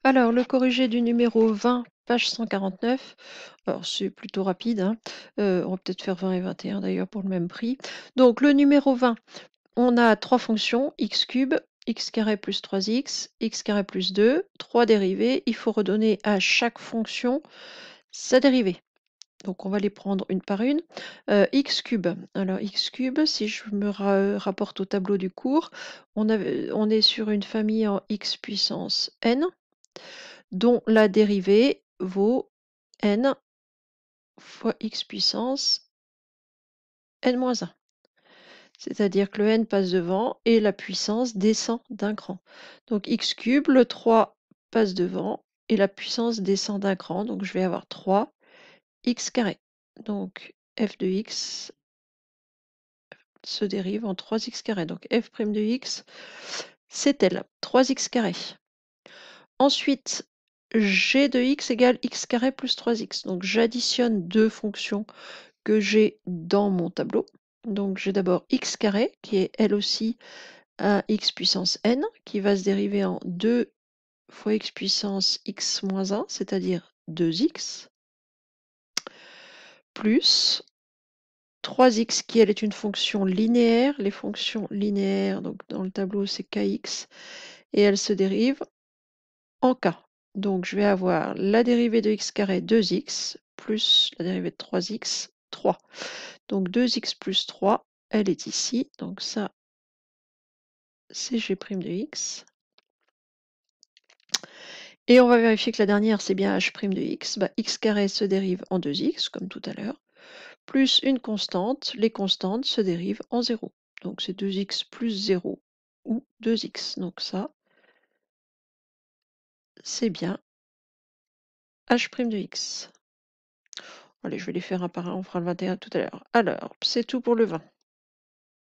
Alors, le corrigé du numéro 20, page 149. Alors, c'est plutôt rapide, hein. On va peut-être faire 20 et 21 d'ailleurs pour le même prix. Donc, le numéro 20, on a trois fonctions, x cube, x carré plus 3x, x carré plus 2, trois dérivées. Il faut redonner à chaque fonction sa dérivée. Donc, on va les prendre une par une. X cube. Alors, x cube, si je me rapporte au tableau du cours, on est sur une famille en x puissance n, dont la dérivée vaut n fois x puissance n-1. C'est-à-dire que le n passe devant et la puissance descend d'un cran. Donc x cube, le 3 passe devant et la puissance descend d'un cran. Donc je vais avoir 3 x carré. Donc f de x se dérive en 3x carré. Donc f' de x, c'est elle, 3x carré. Ensuite, g de x égale x carré plus 3x. Donc j'additionne deux fonctions que j'ai dans mon tableau. Donc j'ai d'abord x carré, qui est elle aussi un x puissance n, qui va se dériver en 2 fois x puissance x moins 1, c'est-à-dire 2x, plus 3x, qui elle est une fonction linéaire. Les fonctions linéaires, donc dans le tableau c'est kx, et elle se dérive en k. Donc je vais avoir la dérivée de x carré 2x, plus la dérivée de 3x, 3. Donc 2x plus 3, elle est ici. Donc ça, c'est g' de x. Et on va vérifier que la dernière, c'est bien h' de x. Bah, x carré se dérive en 2x, comme tout à l'heure, plus une constante. Les constantes se dérivent en 0. Donc c'est 2x plus 0 ou 2x. Donc ça, c'est bien h' de x. Allez, je vais les faire un par un, on fera le 21 tout à l'heure. Alors, c'est tout pour le 20.